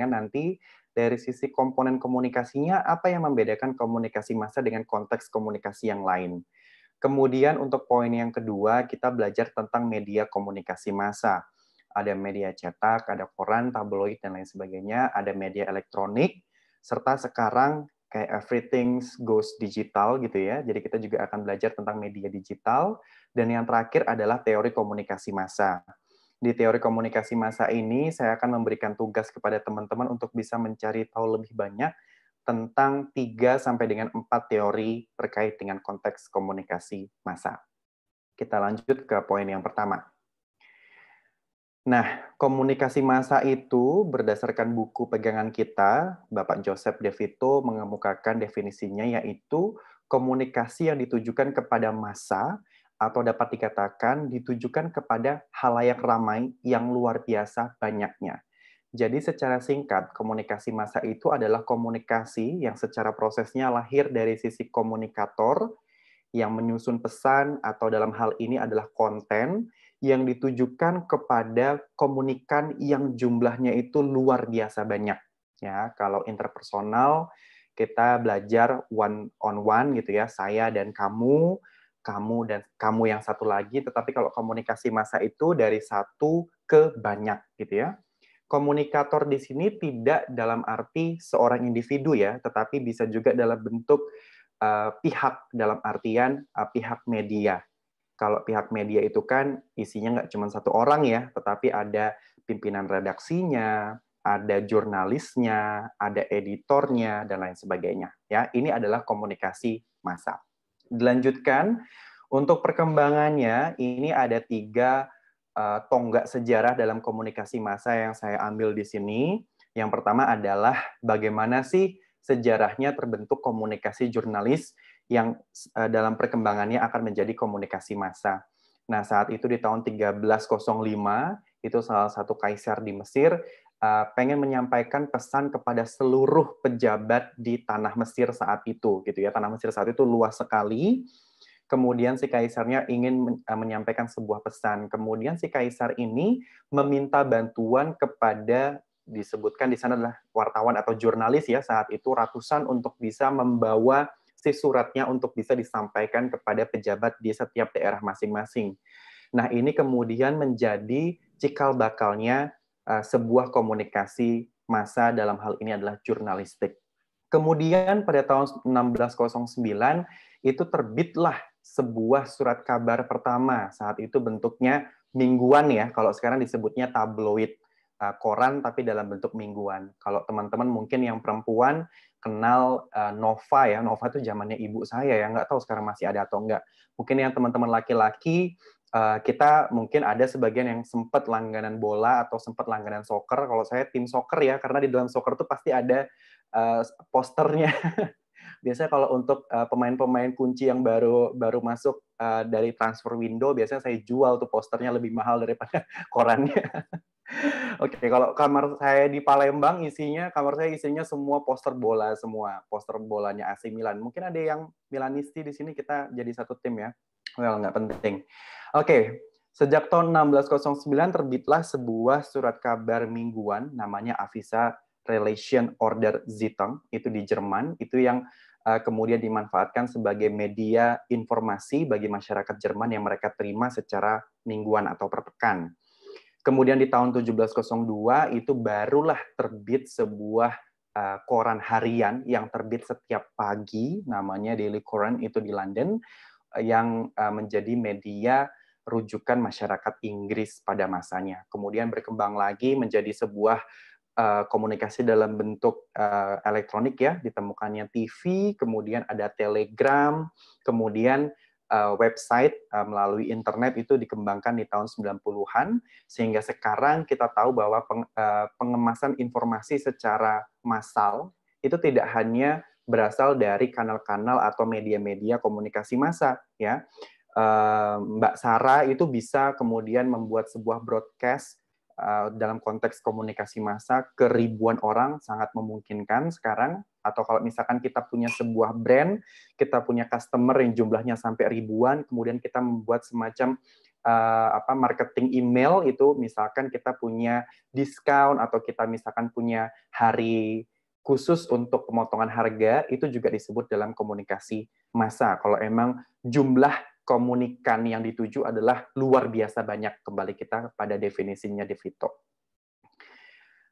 nanti dari sisi komponen komunikasinya, apa yang membedakan komunikasi massa dengan konteks komunikasi yang lain. Kemudian untuk poin yang kedua, kita belajar tentang media komunikasi massa. Ada media cetak, ada koran, tabloid, dan lain sebagainya, ada media elektronik, serta sekarang kayak everything goes digital gitu ya. Jadi kita juga akan belajar tentang media digital, dan yang terakhir adalah teori komunikasi massa. Di teori komunikasi massa ini, saya akan memberikan tugas kepada teman-teman untuk bisa mencari tahu lebih banyak tentang 3 sampai dengan 4 teori terkait dengan konteks komunikasi massa. Kita lanjut ke poin yang pertama. Nah, komunikasi massa itu berdasarkan buku pegangan kita, Bapak Joseph De Vito mengemukakan definisinya yaitu komunikasi yang ditujukan kepada massa atau dapat dikatakan ditujukan kepada halayak ramai yang luar biasa banyaknya. Jadi secara singkat, komunikasi massa itu adalah komunikasi yang secara prosesnya lahir dari sisi komunikator yang menyusun pesan atau dalam hal ini adalah konten yang ditujukan kepada komunikan yang jumlahnya itu luar biasa banyak. Ya, kalau interpersonal kita belajar one on one gitu ya, saya dan kamu, kamu dan kamu yang satu lagi, tetapi kalau komunikasi massa itu dari satu ke banyak gitu ya. Komunikator di sini tidak dalam arti seorang individu ya, tetapi bisa juga dalam bentuk pihak dalam artian pihak media. Kalau pihak media itu kan isinya nggak cuma satu orang ya, tetapi ada pimpinan redaksinya, ada jurnalisnya, ada editornya, dan lain sebagainya. Ya, ini adalah komunikasi massa. Dilanjutkan, untuk perkembangannya, ini ada 3 tonggak sejarah dalam komunikasi massa yang saya ambil di sini. Yang pertama adalah bagaimana sih sejarahnya terbentuk komunikasi jurnalis yang dalam perkembangannya akan menjadi komunikasi massa. Nah, saat itu di tahun 1305, itu salah satu kaisar di Mesir pengen menyampaikan pesan kepada seluruh pejabat di tanah Mesir saat itu, gitu ya. Tanah Mesir saat itu luas sekali. Kemudian si kaisarnya ingin menyampaikan sebuah pesan. Kemudian si kaisar ini meminta bantuan kepada disebutkan di sana adalah wartawan atau jurnalis ya saat itu ratusan untuk bisa membawa si suratnya untuk bisa disampaikan kepada pejabat di setiap daerah masing-masing. Nah, ini kemudian menjadi cikal bakalnya sebuah komunikasi massa dalam hal ini adalah jurnalistik. Kemudian pada tahun 1609 itu terbitlah sebuah surat kabar pertama. Saat itu bentuknya mingguan ya, kalau sekarang disebutnya tabloid, koran tapi dalam bentuk mingguan. Kalau teman-teman mungkin yang perempuan kenal Nova ya, Nova itu zamannya ibu saya ya, nggak tahu sekarang masih ada atau enggak. Mungkin yang teman-teman laki-laki, kita mungkin ada sebagian yang sempat langganan bola atau sempat langganan soccer. Kalau saya tim soccer ya, karena di dalam soccer itu pasti ada posternya. Biasanya kalau untuk pemain-pemain kunci yang baru masuk dari transfer window, biasanya saya jual tuh posternya lebih mahal daripada korannya. Oke, kalau kamar saya di Palembang kamar saya isinya semua poster bola semua, poster bolanya AC Milan. Mungkin ada yang Milanisti di sini, kita jadi satu tim ya. Well, nggak penting. Oke, sejak tahun 1609 terbitlah sebuah surat kabar mingguan namanya Avisa Relation Order Zeitung, itu di Jerman, itu yang kemudian dimanfaatkan sebagai media informasi bagi masyarakat Jerman yang mereka terima secara mingguan atau per pekan. Kemudian di tahun 1702 itu barulah terbit sebuah koran harian yang terbit setiap pagi, namanya Daily Courant, itu di London, yang menjadi media rujukan masyarakat Inggris pada masanya. Kemudian berkembang lagi menjadi sebuah komunikasi dalam bentuk elektronik ya, ditemukannya TV, kemudian ada telegram, kemudian website melalui internet itu dikembangkan di tahun 90-an, sehingga sekarang kita tahu bahwa pengemasan informasi secara massal itu tidak hanya berasal dari kanal-kanal atau media-media komunikasi massa ya. Mbak Sarah itu bisa kemudian membuat sebuah broadcast dalam konteks komunikasi massa ke ribuan orang, sangat memungkinkan sekarang. Atau kalau misalkan kita punya sebuah brand, kita punya customer yang jumlahnya sampai ribuan, kemudian kita membuat semacam marketing email itu, misalkan kita punya diskon atau kita misalkan punya hari khusus untuk pemotongan harga, itu juga disebut dalam komunikasi massa. Kalau emang jumlah komunikan yang dituju adalah luar biasa banyak, kembali kita pada definisinya De Vito.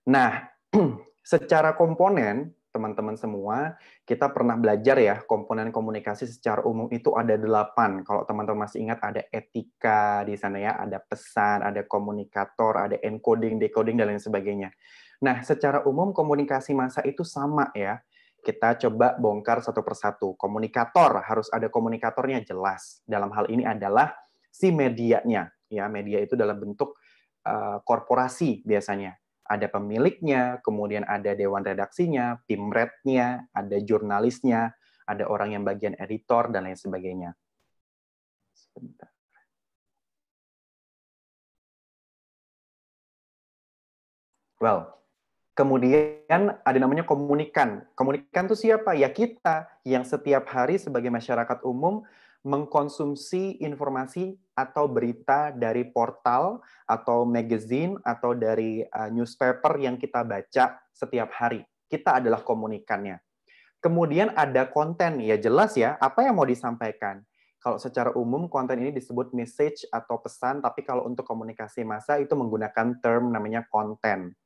Nah, secara komponen, teman-teman semua, kita pernah belajar ya, komponen komunikasi secara umum itu ada 8. Kalau teman-teman masih ingat, ada etika di sana ya, ada pesan, ada komunikator, ada encoding, decoding, dan lain sebagainya. Nah, secara umum komunikasi massa itu sama ya. Kita coba bongkar satu persatu. Komunikator, harus ada komunikatornya jelas. Dalam hal ini adalah si medianya. Ya, media itu dalam bentuk korporasi biasanya. Ada pemiliknya, kemudian ada dewan redaksinya, tim rednya, ada jurnalisnya, ada orang yang bagian editor, dan lain sebagainya. Sebentar. Well, kemudian ada namanya komunikan. Komunikan itu siapa? Ya kita, yang setiap hari sebagai masyarakat umum mengkonsumsi informasi atau berita dari portal atau magazine atau dari newspaper yang kita baca setiap hari. Kita adalah komunikannya. Kemudian ada konten, ya jelas ya, apa yang mau disampaikan. Kalau secara umum konten ini disebut message atau pesan, tapi kalau untuk komunikasi massa itu menggunakan term namanya konten.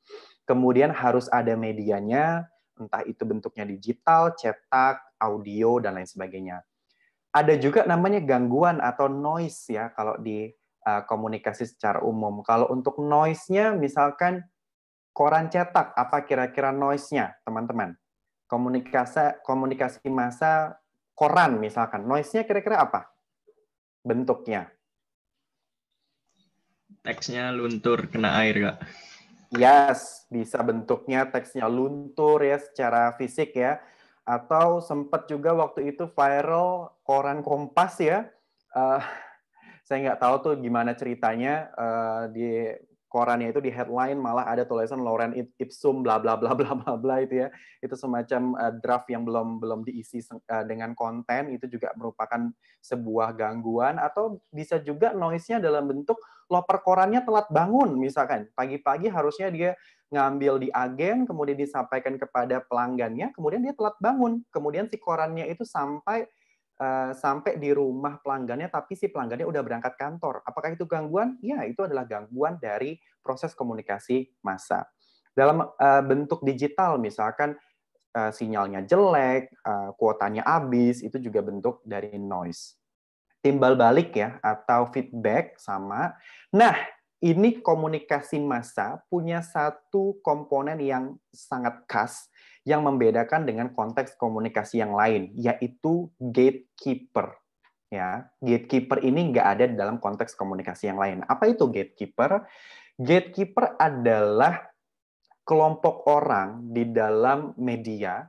Kemudian harus ada medianya, entah itu bentuknya digital, cetak, audio, dan lain sebagainya. Ada juga namanya gangguan atau noise ya kalau di komunikasi secara umum. Kalau untuk noise-nya misalkan koran cetak, apa kira-kira noise-nya, teman-teman? Komunikasi massa koran misalkan, noise-nya kira-kira apa? Bentuknya. Teksnya luntur kena air, Kak. Yes, bisa bentuknya teksnya luntur ya secara fisik ya. Atau sempat juga waktu itu viral koran Kompas ya. Saya nggak tahu tuh gimana ceritanya di korannya itu di headline malah ada tulisan Lorem Ipsum bla bla bla bla bla bla itu ya. Itu semacam draft yang belum diisi dengan konten, itu juga merupakan sebuah gangguan. Atau bisa juga noise-nya dalam bentuk loper korannya telat bangun misalkan. Pagi-pagi harusnya dia ngambil di agen, kemudian disampaikan kepada pelanggannya, kemudian dia telat bangun. Kemudian si korannya itu sampai di rumah pelanggannya, tapi si pelanggannya udah berangkat kantor. Apakah itu gangguan? Ya, itu adalah gangguan dari proses komunikasi massa. Dalam bentuk digital, misalkan sinyalnya jelek, kuotanya habis, itu juga bentuk dari noise. Timbal balik ya, atau feedback sama. Nah, ini komunikasi massa punya satu komponen yang sangat khas yang membedakan dengan konteks komunikasi yang lain, yaitu gatekeeper. Ya, gatekeeper ini nggak ada dalam konteks komunikasi yang lain. Apa itu gatekeeper? Gatekeeper adalah kelompok orang di dalam media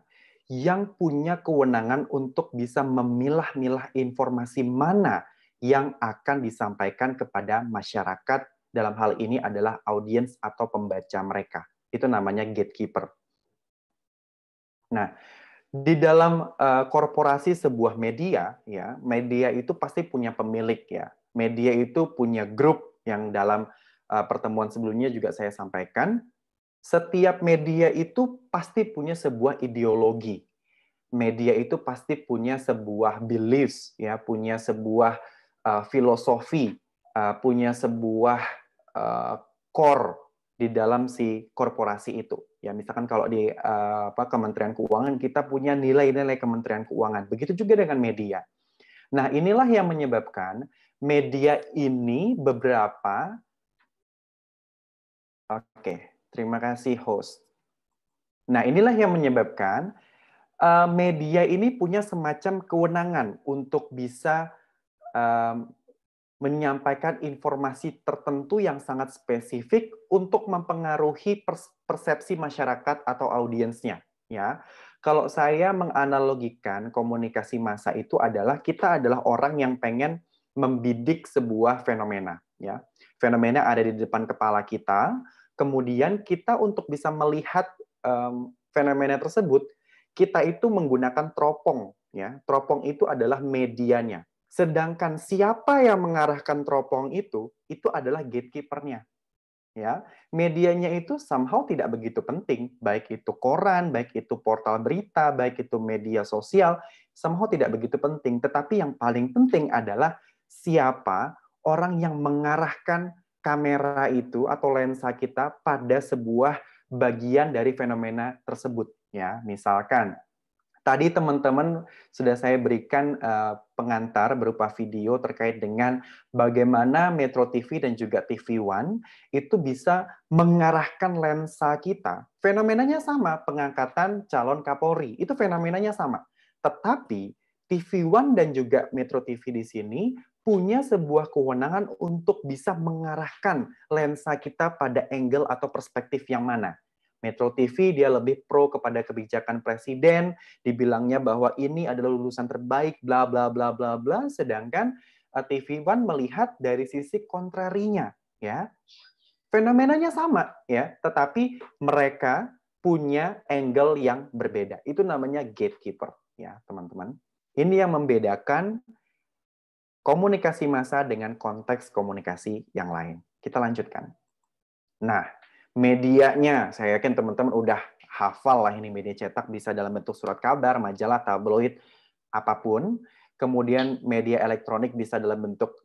yang punya kewenangan untuk bisa memilah-milah informasi mana yang akan disampaikan kepada masyarakat, dalam hal ini adalah audiens atau pembaca mereka. Itu namanya gatekeeper. Nah, di dalam korporasi sebuah media, ya, media itu pasti punya pemilik ya. Media itu punya grup yang dalam pertemuan sebelumnya juga saya sampaikan. Setiap media itu pasti punya sebuah ideologi. Media itu pasti punya sebuah beliefs, ya, punya sebuah filosofi, punya sebuah core di dalam si korporasi itu. Ya, misalkan kalau di Kementerian Keuangan kita punya nilai-nilai Kementerian Keuangan. Begitu juga dengan media. Nah, inilah yang menyebabkan media ini beberapa. Oke. Terima kasih, host. Nah, inilah yang menyebabkan media ini punya semacam kewenangan untuk bisa menyampaikan informasi tertentu yang sangat spesifik untuk mempengaruhi persepsi masyarakat atau audiensnya. Ya, kalau saya menganalogikan komunikasi massa itu adalah kita adalah orang yang pengen membidik sebuah fenomena. Ya, fenomena ada di depan kepala kita. Kemudian kita untuk bisa melihat fenomena tersebut, kita itu menggunakan teropong. Ya, teropong itu adalah medianya. Sedangkan siapa yang mengarahkan teropong itu adalah gatekeeper-nya. ya, medianya itu somehow tidak begitu penting, baik itu koran, baik itu portal berita, baik itu media sosial, somehow tidak begitu penting. Tetapi yang paling penting adalah siapa orang yang mengarahkan kamera itu atau lensa kita pada sebuah bagian dari fenomena tersebut. Ya, misalkan tadi teman-teman sudah saya berikan pengantar berupa video terkait dengan bagaimana Metro TV dan juga TV One itu bisa mengarahkan lensa kita. Fenomenanya sama, pengangkatan calon Kapolri. Itu fenomenanya sama. Tetapi TV One dan juga Metro TV di sini punya sebuah kewenangan untuk bisa mengarahkan lensa kita pada angle atau perspektif yang mana. Metro TV dia lebih pro kepada kebijakan presiden, dibilangnya bahwa ini adalah lulusan terbaik, bla bla bla bla bla, sedangkan TV One melihat dari sisi kontrarinya, ya. Fenomenanya sama, ya, tetapi mereka punya angle yang berbeda. Itu namanya gatekeeper, ya, teman-teman. Ini yang membedakan komunikasi massa dengan konteks komunikasi yang lain. Kita lanjutkan. Nah, medianya, saya yakin teman-teman udah hafal lah ini media cetak bisa dalam bentuk surat kabar, majalah, tabloid, apapun. Kemudian media elektronik bisa dalam bentuk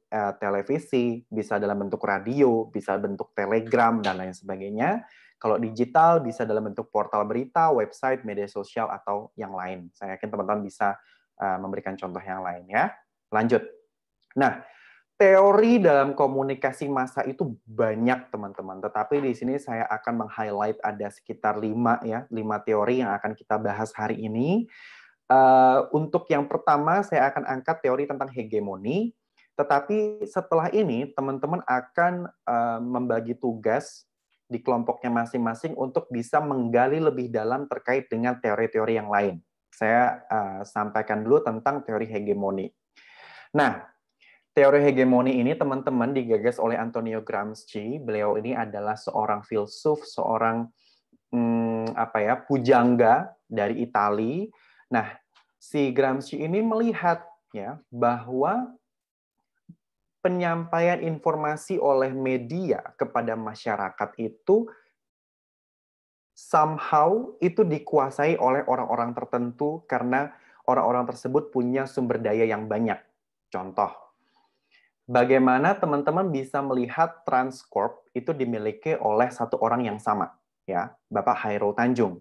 televisi, bisa dalam bentuk radio, bisa bentuk telegram, dan lain sebagainya. Kalau digital bisa dalam bentuk portal berita, website, media sosial, atau yang lain. Saya yakin teman-teman bisa memberikan contoh yang lain ya. Lanjut. Nah, teori dalam komunikasi massa itu banyak, teman-teman. Tetapi di sini saya akan meng-highlight ada sekitar 5 ya, 5 teori yang akan kita bahas hari ini. Untuk yang pertama, saya akan angkat teori tentang hegemoni. Tetapi setelah ini, teman-teman akan membagi tugas di kelompoknya masing-masing untuk bisa menggali lebih dalam terkait dengan teori-teori yang lain. Saya sampaikan dulu tentang teori hegemoni. Nah, teori hegemoni ini teman-teman digagas oleh Antonio Gramsci. Beliau ini adalah seorang filsuf, seorang pujangga dari Italia. Nah, si Gramsci ini melihat ya bahwa penyampaian informasi oleh media kepada masyarakat itu somehow itu dikuasai oleh orang-orang tertentu karena orang-orang tersebut punya sumber daya yang banyak. Contoh, bagaimana teman-teman bisa melihat Transcorp itu dimiliki oleh satu orang yang sama, ya, Bapak Hairul Tanjung,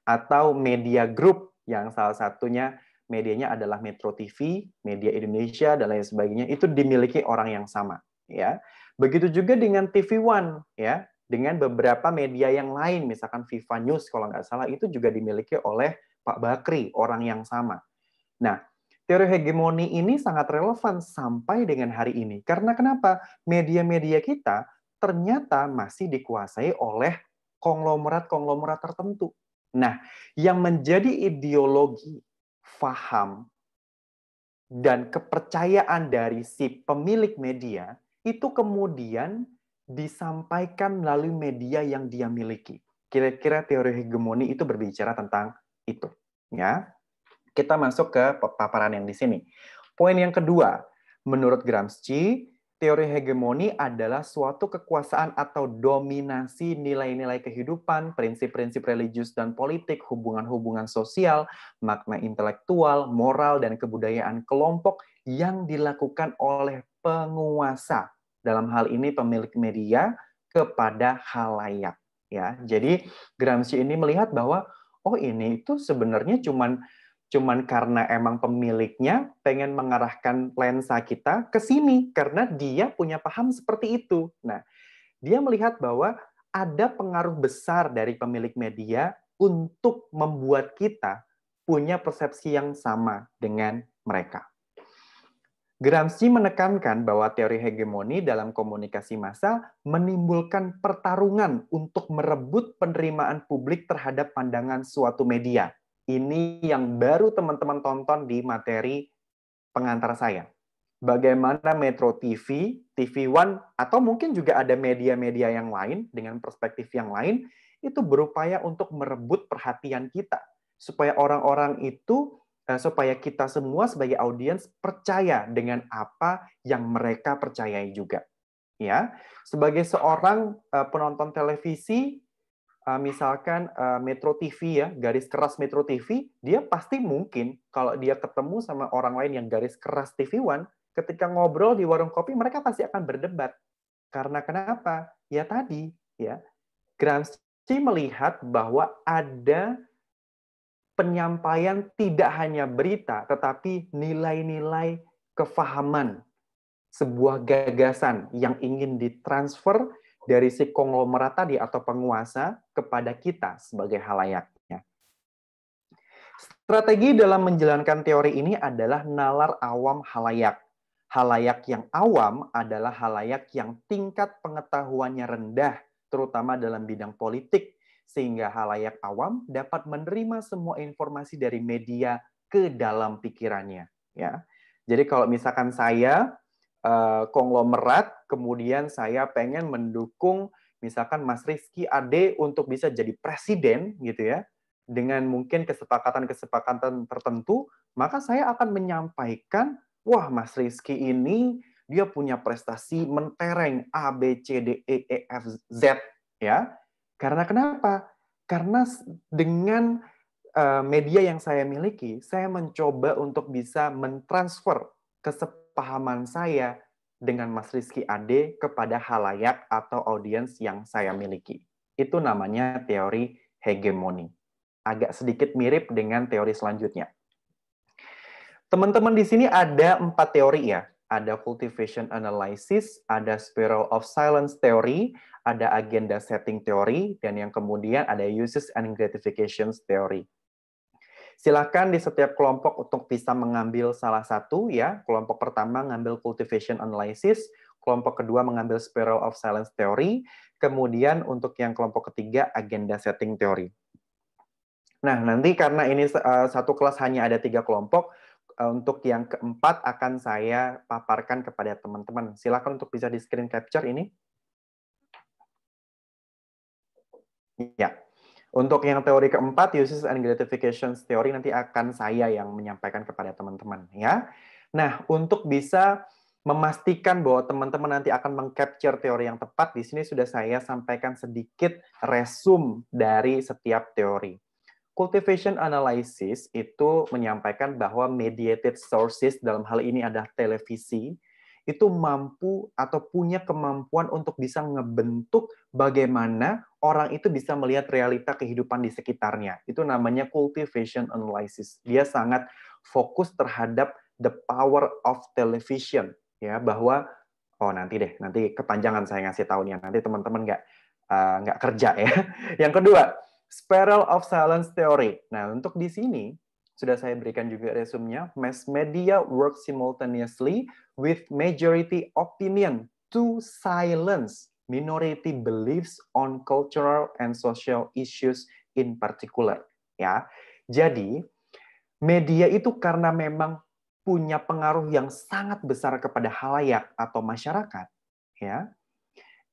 atau Media Group yang salah satunya medianya adalah Metro TV, Media Indonesia dan lain sebagainya, itu dimiliki orang yang sama, ya. Begitu juga dengan TV One, ya, dengan beberapa media yang lain, misalkan Viva News kalau nggak salah itu juga dimiliki oleh Pak Bakri, orang yang sama. Nah, teori hegemoni ini sangat relevan sampai dengan hari ini. Karena kenapa? Media-media kita ternyata masih dikuasai oleh konglomerat-konglomerat tertentu. Nah, yang menjadi ideologi, faham, dan kepercayaan dari si pemilik media, itu kemudian disampaikan melalui media yang dia miliki. Kira-kira teori hegemoni itu berbicara tentang itu. Ya. Kita masuk ke paparan yang di sini. Poin yang kedua, menurut Gramsci, teori hegemoni adalah suatu kekuasaan atau dominasi nilai-nilai kehidupan, prinsip-prinsip religius dan politik, hubungan-hubungan sosial, makna intelektual, moral, dan kebudayaan kelompok yang dilakukan oleh penguasa. Dalam hal ini pemilik media kepada khalayak. Ya, jadi Gramsci ini melihat bahwa oh ini itu sebenarnya cuman karena emang pemiliknya pengen mengarahkan lensa kita ke sini karena dia punya paham seperti itu. Nah, dia melihat bahwa ada pengaruh besar dari pemilik media untuk membuat kita punya persepsi yang sama dengan mereka. Gramsci menekankan bahwa teori hegemoni dalam komunikasi massa menimbulkan pertarungan untuk merebut penerimaan publik terhadap pandangan suatu media. Ini yang baru teman-teman tonton di materi pengantar saya. Bagaimana Metro TV, TV One, atau mungkin juga ada media-media yang lain dengan perspektif yang lain, itu berupaya untuk merebut perhatian kita. Supaya orang-orang itu, supaya kita semua sebagai audiens percaya dengan apa yang mereka percayai juga. Ya, sebagai seorang penonton televisi, misalkan Metro TV ya, garis keras Metro TV, dia pasti mungkin kalau dia ketemu sama orang lain yang garis keras TV One, ketika ngobrol di warung kopi mereka pasti akan berdebat. Karena kenapa? Ya tadi, ya Gramsci melihat bahwa ada penyampaian tidak hanya berita, tetapi nilai-nilai kefahaman, sebuah gagasan yang ingin ditransfer dari si konglomerat tadi atau penguasa kepada kita sebagai halayaknya. Strategi dalam menjalankan teori ini adalah nalar awam halayak. Halayak yang awam adalah halayak yang tingkat pengetahuannya rendah, terutama dalam bidang politik, sehingga halayak awam dapat menerima semua informasi dari media ke dalam pikirannya. Ya, jadi kalau misalkan saya konglomerat, kemudian saya pengen mendukung misalkan Mas Rizky Ade untuk bisa jadi presiden, gitu ya, dengan mungkin kesepakatan-kesepakatan tertentu, maka saya akan menyampaikan, wah Mas Rizky ini dia punya prestasi mentereng A, B, C, D, E, E, F, Z, ya. Karena kenapa? Karena dengan media yang saya miliki, saya mencoba untuk bisa mentransfer kesepahaman saya dengan Mas Rizky Ade kepada halayak atau audiens yang saya miliki. Itu namanya teori hegemoni. Agak sedikit mirip dengan teori selanjutnya. Teman-teman di sini ada 4 teori ya. Ada cultivation analysis, ada spiral of silence theory, ada agenda setting theory, dan yang kemudian ada uses and gratifications theory. Silakan di setiap kelompok untuk bisa mengambil salah satu ya. Kelompok pertama mengambil cultivation analysis, kelompok kedua mengambil spiral of silence theory, kemudian untuk yang kelompok ketiga agenda setting theory. Nah, nanti karena ini satu kelas hanya ada 3 kelompok, untuk yang keempat akan saya paparkan kepada teman-teman. Silakan untuk bisa di screen capture ini. Ya. Untuk yang teori keempat, uses and gratifications teori, nanti akan saya yang menyampaikan kepada teman-teman. Ya. Nah, untuk bisa memastikan bahwa teman-teman nanti akan mengcapture teori yang tepat, di sini sudah saya sampaikan sedikit resume dari setiap teori. Cultivation analysis itu menyampaikan bahwa mediated sources, dalam hal ini adalah televisi, itu mampu atau punya kemampuan untuk bisa ngebentuk bagaimana orang itu bisa melihat realita kehidupan di sekitarnya. Itu namanya cultivation analysis. Dia sangat fokus terhadap the power of television, ya, bahwa nanti kepanjangan saya ngasih tahunya, nanti teman-teman nggak kerja ya. Yang kedua, spiral of silence theory. Nah, untuk di sini sudah saya berikan juga resumenya. Mass media work simultaneously with majority opinion to silence minority beliefs on cultural and social issues in particular. Ya, jadi media itu karena memang punya pengaruh yang sangat besar kepada halayak atau masyarakat, ya.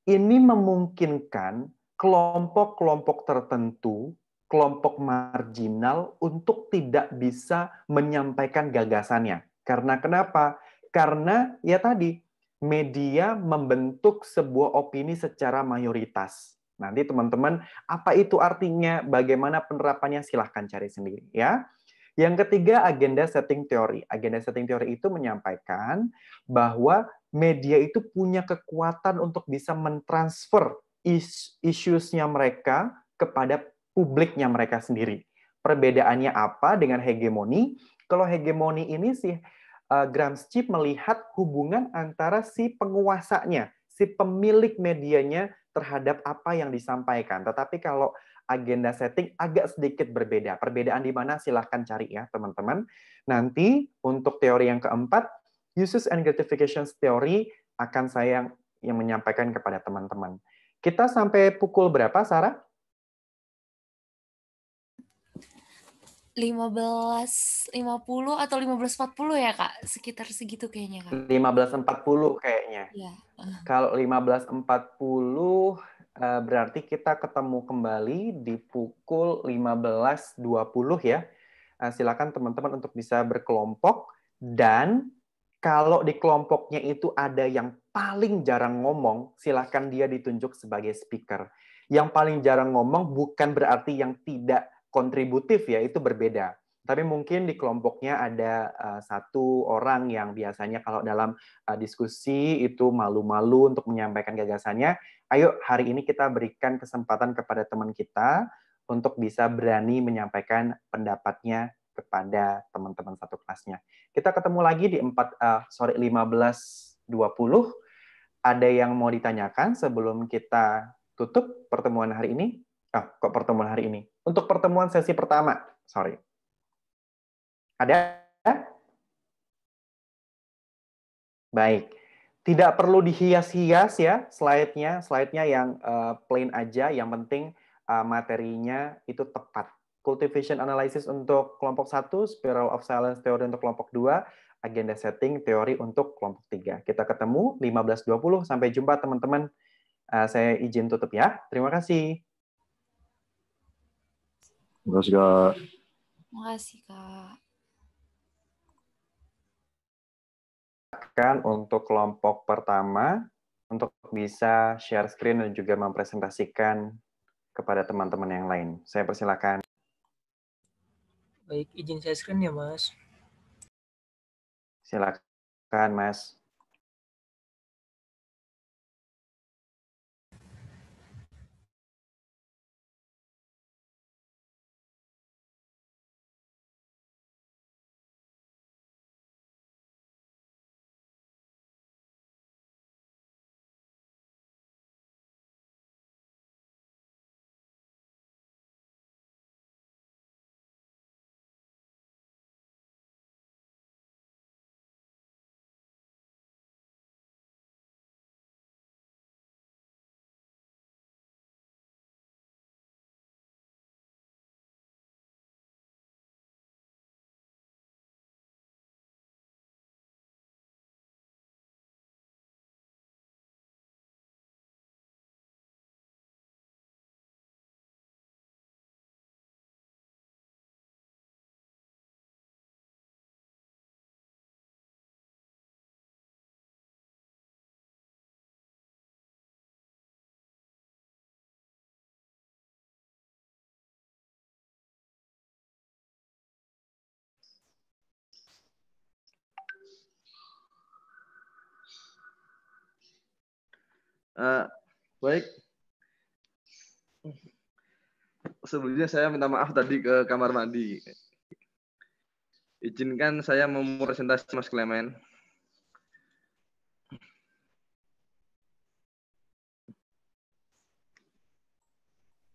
Ini memungkinkan kelompok-kelompok tertentu, kelompok marginal untuk tidak bisa menyampaikan gagasannya. Karena kenapa? Karena ya tadi, media membentuk sebuah opini secara mayoritas. Nanti teman-teman, apa itu artinya? Bagaimana penerapannya? Silahkan cari sendiri ya. Yang ketiga, agenda setting teori. Agenda setting teori itu menyampaikan bahwa media itu punya kekuatan untuk bisa mentransfer isu-nya mereka kepada publiknya mereka sendiri. Perbedaannya apa dengan hegemoni? Kalau hegemoni ini sih Gramsci melihat hubungan antara si penguasanya, si pemilik medianya terhadap apa yang disampaikan. Tetapi kalau agenda setting agak sedikit berbeda. Perbedaan di mana silahkan cari ya teman-teman. Nanti untuk teori yang keempat, uses and gratifications theory akan saya yang menyampaikan kepada teman-teman. Kita sampai pukul berapa, Sarah? 15.50 atau 15.40 ya, Kak? Sekitar segitu kayaknya, Kak. 15.40 kayaknya. Iya. Kalau 15.40 berarti kita ketemu kembali di pukul 15.20 ya. Silakan teman-teman untuk bisa berkelompok, dan kalau di kelompoknya itu ada yang paling jarang ngomong, silahkan dia ditunjuk sebagai speaker. Yang paling jarang ngomong bukan berarti yang tidak kontributif ya, itu berbeda. Tapi mungkin di kelompoknya ada satu orang yang biasanya kalau dalam diskusi itu malu-malu untuk menyampaikan gagasannya. Ayo hari ini kita berikan kesempatan kepada teman kita untuk bisa berani menyampaikan pendapatnya kepada teman-teman satu kelasnya. Kita ketemu lagi di 15.20. Ada yang mau ditanyakan sebelum kita tutup pertemuan hari ini? Kok pertemuan hari ini? Untuk pertemuan sesi pertama, sorry. Ada? Baik. Tidak perlu dihias-hias ya slide-nya. Slide-nya yang plain aja, yang penting materinya itu tepat. Cultivation analysis untuk kelompok 1, spiral of silence theory untuk kelompok 2, agenda setting teori untuk kelompok 3. Kita ketemu 15.20. Sampai jumpa teman-teman. Saya izin tutup ya. Terima kasih. Terima kasih, Kak. Terima kasih, Kak. Untuk kelompok pertama, untuk bisa share screen dan juga mempresentasikan kepada teman-teman yang lain. Saya persilakan. Baik, izin share screen ya, Mas. Silakan, Mas. Baik. Sebelumnya saya minta maaf tadi ke kamar mandi. Izinkan saya mempresentasi Mas Clement.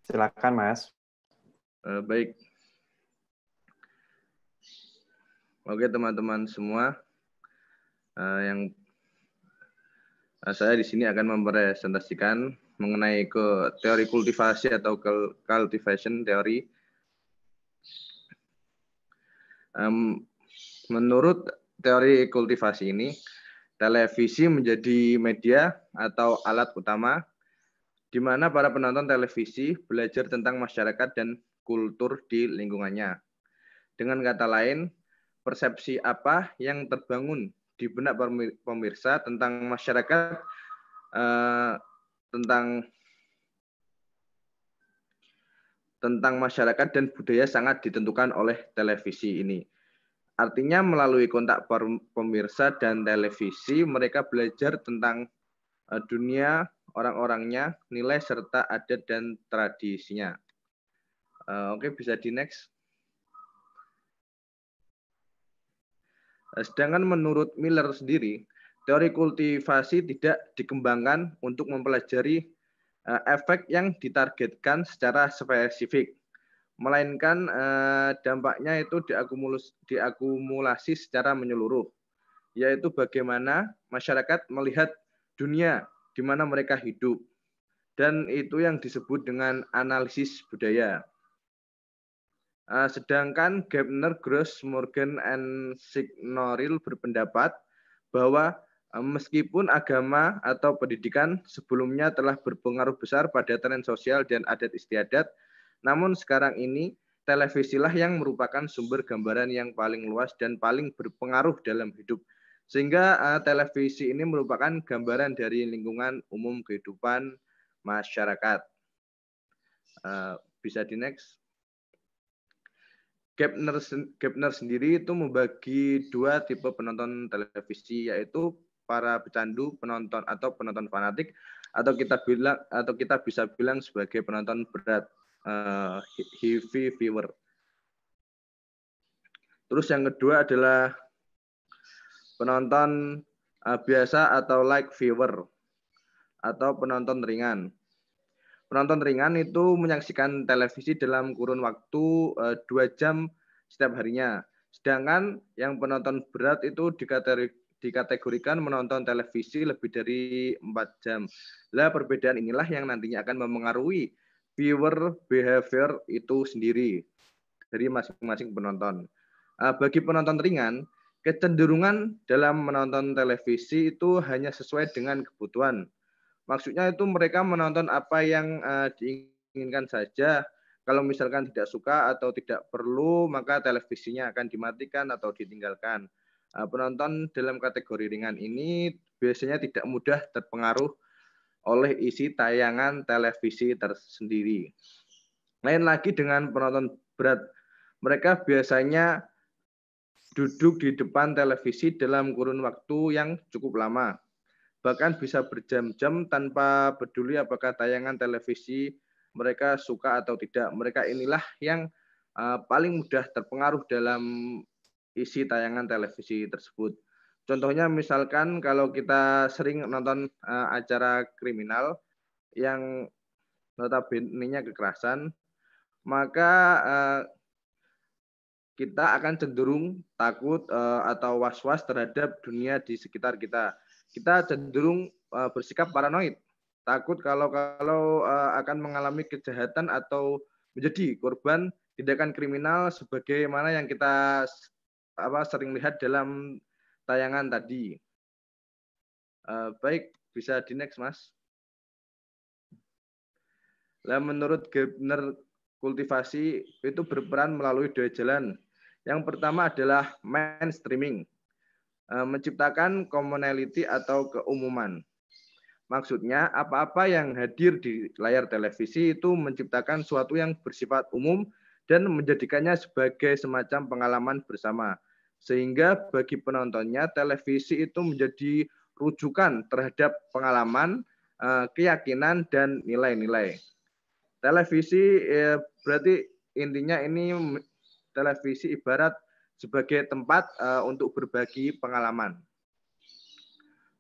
Silakan, Mas. Baik. Oke, teman-teman semua, yang saya di sini akan mempresentasikan mengenai ke teori kultivasi atau cultivation teori. Menurut teori kultivasi ini, televisi menjadi media atau alat utama di mana para penonton televisi belajar tentang masyarakat dan kultur di lingkungannya. Dengan kata lain, persepsi apa yang terbangun di benak pemirsa tentang masyarakat, tentang masyarakat dan budaya sangat ditentukan oleh televisi ini. Artinya melalui kontak pemirsa dan televisi, mereka belajar tentang dunia, orang-orangnya, nilai serta adat dan tradisinya. Oke, bisa di next. Sedangkan menurut Miller sendiri, teori kultivasi tidak dikembangkan untuk mempelajari efek yang ditargetkan secara spesifik, melainkan dampaknya itu diakumulasi secara menyeluruh, yaitu bagaimana masyarakat melihat dunia di mana mereka hidup, dan itu yang disebut dengan analisis budaya. Sedangkan Gabner, Gross, Morgan, and Signoril berpendapat bahwa meskipun agama atau pendidikan sebelumnya telah berpengaruh besar pada tren sosial dan adat istiadat, namun sekarang ini televisilah yang merupakan sumber gambaran yang paling luas dan paling berpengaruh dalam hidup Sehingga televisi ini merupakan gambaran dari lingkungan umum kehidupan masyarakat. Bisa di next. Gepner sendiri itu membagi dua tipe penonton televisi, yaitu para pecandu, penonton atau penonton fanatik, atau kita bisa bilang sebagai penonton berat, heavy viewer. Terus yang kedua adalah penonton biasa atau light viewer atau penonton ringan. Penonton ringan itu menyaksikan televisi dalam kurun waktu 2 jam setiap harinya. Sedangkan yang penonton berat itu dikategorikan menonton televisi lebih dari 4 jam. Lah perbedaan inilah yang nantinya akan memengaruhi viewer behavior itu sendiri dari masing-masing penonton. Bagi penonton ringan, kecenderungan dalam menonton televisi itu hanya sesuai dengan kebutuhan. Maksudnya itu mereka menonton apa yang diinginkan saja. Kalau misalkan tidak suka atau tidak perlu, maka televisinya akan dimatikan atau ditinggalkan. Penonton dalam kategori ringan ini biasanya tidak mudah terpengaruh oleh isi tayangan televisi tersendiri. Lain lagi dengan penonton berat, mereka biasanya duduk di depan televisi dalam kurun waktu yang cukup lama. Bahkan bisa berjam-jam tanpa peduli apakah tayangan televisi mereka suka atau tidak. Mereka inilah yang paling mudah terpengaruh dalam isi tayangan televisi tersebut. Contohnya misalkan kalau kita sering nonton acara kriminal yang notabene-nya kekerasan, maka kita akan cenderung takut atau was-was terhadap dunia di sekitar kita. Kita cenderung bersikap paranoid, takut kalau akan mengalami kejahatan atau menjadi korban tindakan kriminal sebagaimana yang kita sering lihat dalam tayangan tadi. Baik, bisa di next, Mas. Nah, menurut Gepner, kultivasi itu berperan melalui 2 jalan. Yang pertama adalah mainstreaming, menciptakan commonality atau keumuman. Maksudnya apa-apa yang hadir di layar televisi itu menciptakan suatu yang bersifat umum dan menjadikannya sebagai semacam pengalaman bersama. Sehingga bagi penontonnya televisi itu menjadi rujukan terhadap pengalaman, keyakinan, dan nilai-nilai. Televisi berarti intinya ini televisi ibarat sebagai tempat untuk berbagi pengalaman.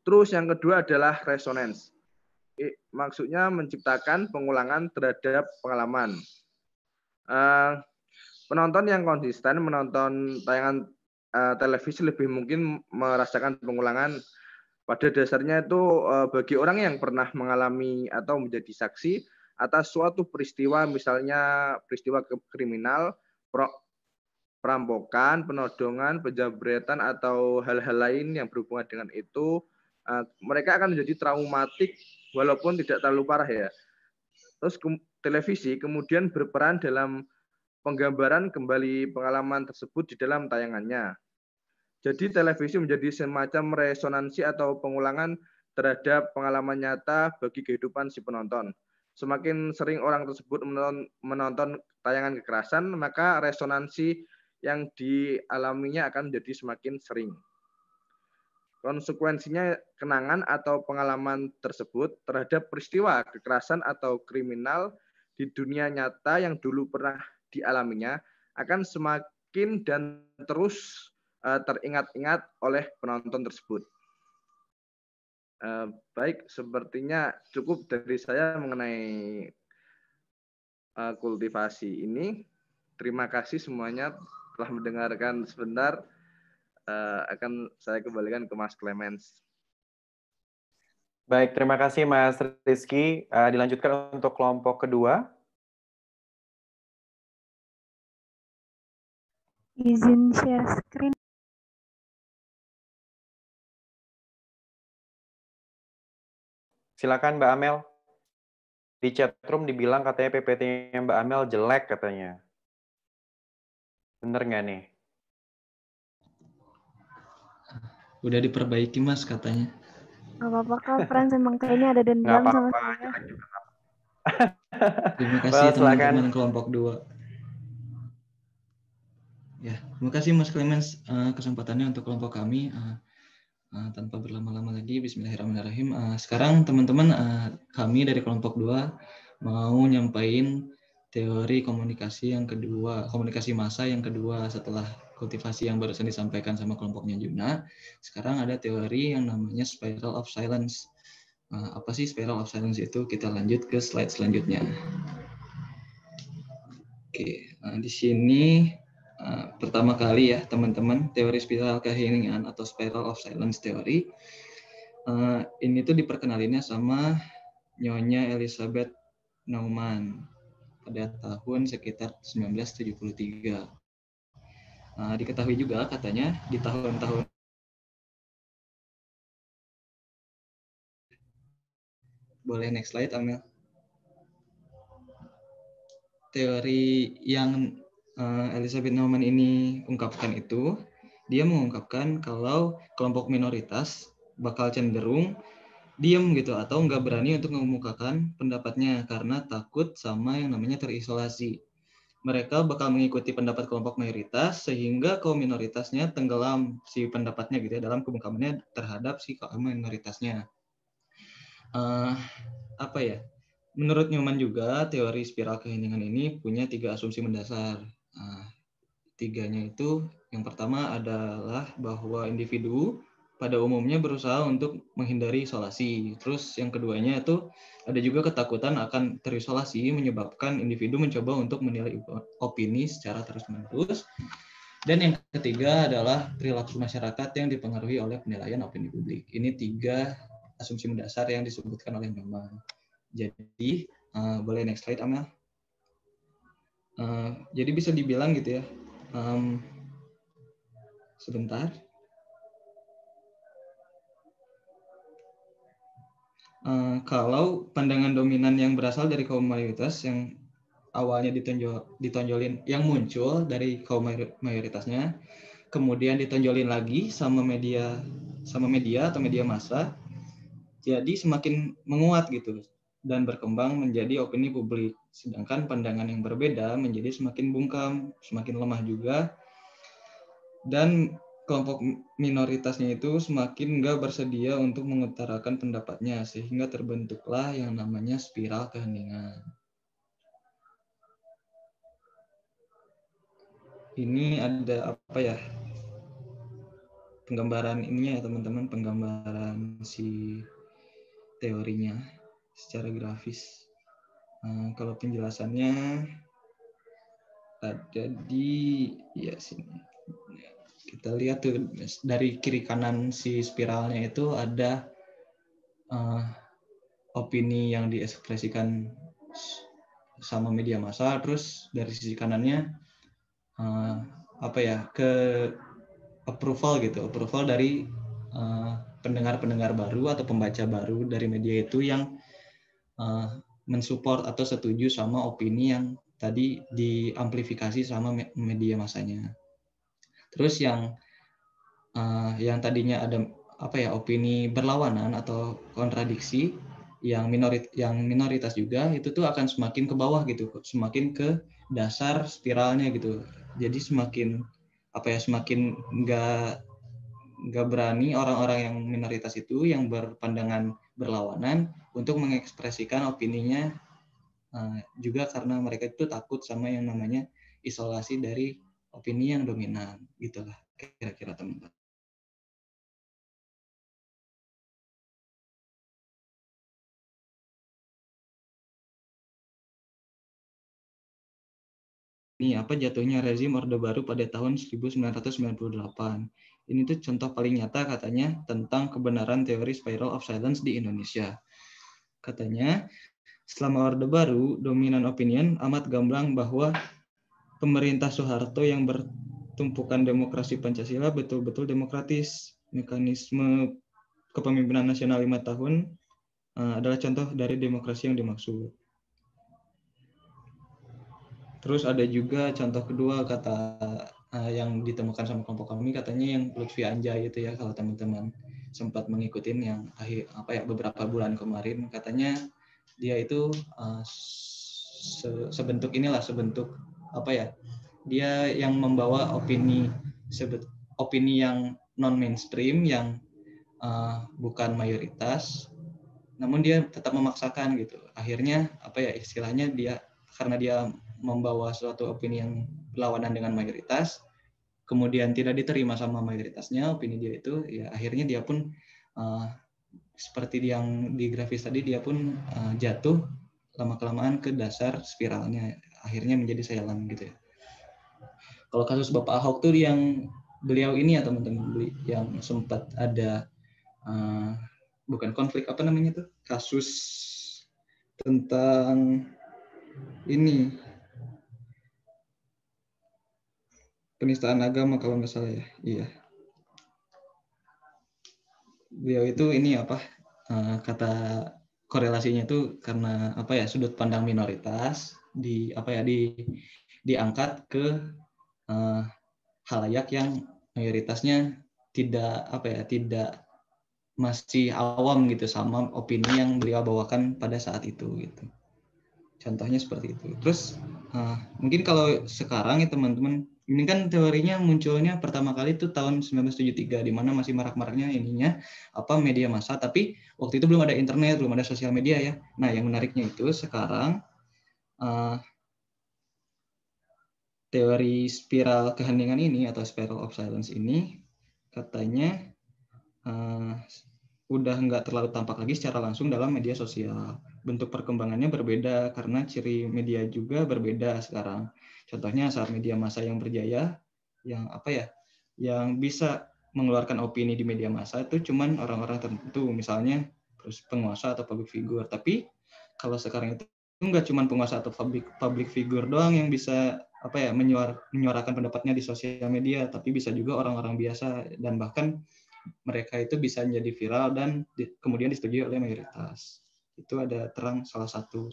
Terus yang kedua adalah resonance. Maksudnya menciptakan pengulangan terhadap pengalaman. Penonton yang konsisten menonton tayangan televisi lebih mungkin merasakan pengulangan. Pada dasarnya itu bagi orang yang pernah mengalami atau menjadi saksi atas suatu peristiwa, misalnya peristiwa kriminal, perampokan, penodongan, penjambretan, atau hal-hal lain yang berhubungan dengan itu, mereka akan menjadi traumatik walaupun tidak terlalu parah ya. Terus televisi kemudian berperan dalam penggambaran kembali pengalaman tersebut di dalam tayangannya. Jadi televisi menjadi semacam resonansi atau pengulangan terhadap pengalaman nyata bagi kehidupan si penonton. Semakin sering orang tersebut menonton tayangan kekerasan, maka resonansi yang dialaminya akan menjadi semakin sering. Konsekuensinya kenangan atau pengalaman tersebut terhadap peristiwa kekerasan atau kriminal di dunia nyata yang dulu pernah dialaminya akan semakin dan terus teringat-ingat oleh penonton tersebut. Baik, sepertinya cukup dari saya mengenai kultivasi ini. Terima kasih semuanya telah mendengarkan sebentar. Akan saya kembalikan ke Mas Clemens. Baik, terima kasih Mas Rizky. Dilanjutkan untuk kelompok kedua. Izin share screen. Silakan Mbak Amel. Di chat room dibilang katanya PPT-nya Mbak Amel jelek katanya. Bener nggak nih? Udah diperbaiki Mas katanya. Gak apa-apa Kak, Frans emang kayaknya ada Nggak dendam sama apa-apa, saya. jelek juga nggak apa-apa. Terima Well, kasih silakan. teman-teman kelompok 2. Ya, terima kasih Mas Clemens kesempatannya untuk kelompok kami. Tanpa berlama-lama lagi, bismillahirrahmanirrahim. Sekarang teman-teman, kami dari kelompok 2 mau nyampain teori komunikasi yang kedua, komunikasi massa yang kedua setelah kultivasi yang barusan disampaikan sama kelompoknya Juna. Sekarang ada teori yang namanya spiral of silence. Apa sih spiral of silence itu? Kita lanjut ke slide selanjutnya. Oke, di sini pertama kali ya teman-teman, teori spiral keheningan atau spiral of silence teori. Ini tuh diperkenalinnya sama Nyonya Elizabeth Naumann pada tahun sekitar 1973. Diketahui juga katanya di tahun-tahun boleh next slide Amel. Teori yang Elizabeth Naumann ini ungkapkan itu, dia mengungkapkan kalau kelompok minoritas bakal cenderung diam gitu atau nggak berani untuk mengemukakan pendapatnya karena takut sama yang namanya terisolasi. Mereka bakal mengikuti pendapat kelompok mayoritas sehingga kaum minoritasnya tenggelam si pendapatnya gitu ya dalam pembungkamannya terhadap si kaum minoritasnya. Apa ya? Menurut Newman juga teori spiral keheningan ini punya 3 asumsi mendasar. Tiganya itu yang pertama adalah bahwa individu pada umumnya berusaha untuk menghindari isolasi. Terus yang keduanya itu ada juga ketakutan akan terisolasi menyebabkan individu mencoba untuk menilai opini secara terus-menerus. Dan yang ketiga adalah perilaku masyarakat yang dipengaruhi oleh penilaian opini publik. Ini 3 asumsi mendasar yang disebutkan oleh Newman. Jadi boleh next slide Amel. Jadi bisa dibilang gitu ya. Sebentar. Kalau pandangan dominan yang berasal dari kaum mayoritas yang awalnya ditonjolin yang muncul dari kaum mayoritasnya, kemudian ditonjolin lagi sama media atau media massa, jadi semakin menguat gitu dan berkembang menjadi opini publik. Sedangkan pandangan yang berbeda menjadi semakin bungkam, semakin lemah juga, dan kelompok minoritasnya itu semakin nggak bersedia untuk mengutarakan pendapatnya, sehingga terbentuklah yang namanya spiral keheningan. Ini ada apa ya? Penggambaran ininya ya teman-teman, penggambaran si teorinya secara grafis. Kalau penjelasannya ada di ya sini. Kita lihat tuh dari kiri kanan si spiralnya itu ada opini yang diekspresikan sama media massa, terus dari sisi kanannya apa ya ke approval dari pendengar-pendengar baru atau pembaca baru dari media itu yang mensupport atau setuju sama opini yang tadi diamplifikasi sama media massanya. Terus yang tadinya ada apa ya opini berlawanan atau kontradiksi yang minoritas juga itu tuh akan semakin ke bawah gitu, semakin ke dasar spiralnya gitu. Jadi semakin nggak berani orang-orang yang minoritas itu yang berpandangan berlawanan untuk mengekspresikan opininya, juga karena mereka itu takut sama yang namanya isolasi dari opini yang dominan gitulah kira-kira teman-teman. Ini apa jatuhnya rezim Orde Baru pada tahun 1998. Ini tuh contoh paling nyata katanya tentang kebenaran teori spiral of silence di Indonesia. Katanya, selama Orde Baru, dominan opinion amat gamblang bahwa pemerintah Soeharto yang bertumpukan demokrasi Pancasila betul-betul demokratis. Mekanisme kepemimpinan nasional 5 tahun adalah contoh dari demokrasi yang dimaksud. Terus ada juga contoh kedua kata yang ditemukan sama kelompok kami katanya yang Lutfi Anjay itu ya, kalau teman-teman sempat mengikutin yang beberapa bulan kemarin, katanya dia itu sebentuk dia yang membawa opini yang non mainstream, yang bukan mayoritas, namun dia tetap memaksakan gitu. Akhirnya istilahnya karena dia membawa suatu opini yang berlawanan dengan mayoritas, kemudian tidak diterima sama mayoritasnya opini dia itu, ya akhirnya dia pun seperti yang di grafis tadi, dia pun jatuh lama-kelamaan ke dasar spiralnya, akhirnya menjadi sialan gitu ya. Kalau kasus Bapak Ahok tuh yang beliau ini ya teman-teman, yang sempat ada bukan konflik, kasus tentang ini penistaan agama kalau nggak salah ya. Iya. Beliau itu ini kata korelasinya itu karena sudut pandang minoritas diangkat ke halayak yang mayoritasnya tidak masih awam gitu sama opini yang beliau bawakan pada saat itu gitu. Contohnya seperti itu. Terus mungkin kalau sekarang ya teman-teman, ini kan teorinya munculnya pertama kali itu tahun 1973, di mana masih marak-maraknya media massa, tapi waktu itu belum ada internet, belum ada sosial media ya. Nah, yang menariknya itu sekarang teori spiral keheningan ini atau spiral of silence ini katanya udah nggak terlalu tampak lagi secara langsung dalam media sosial. Bentuk perkembangannya berbeda karena ciri media juga berbeda sekarang. Contohnya saat media massa yang berjaya, yang bisa mengeluarkan opini di media massa itu cuman orang-orang tertentu, misalnya terus penguasa atau public figure. Tapi kalau sekarang itu nggak cuma penguasa atau public figure doang yang bisa menyuarakan pendapatnya di sosial media, tapi bisa juga orang-orang biasa, dan bahkan mereka itu bisa menjadi viral dan kemudian disetujui oleh mayoritas. Itu ada terang salah satu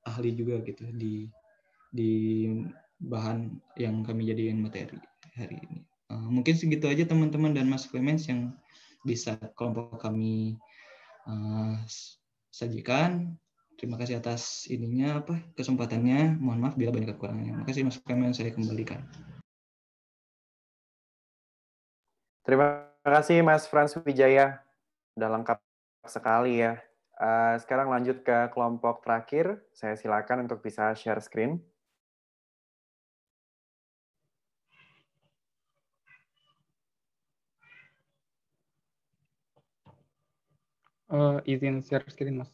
ahli juga gitu di bahan yang kami jadiin materi hari ini. Mungkin segitu aja teman-teman dan Mas Clemens yang bisa kelompok kami sajikan. Terima kasih atas kesempatannya. Mohon maaf bila banyak kekurangannya. Terima kasih Mas Clemens, saya kembalikan. Terima kasih Mas Frans Wijaya. Udah lengkap sekali ya. Sekarang lanjut ke kelompok terakhir. Saya silakan untuk bisa share screen. Izin share screen, Mas.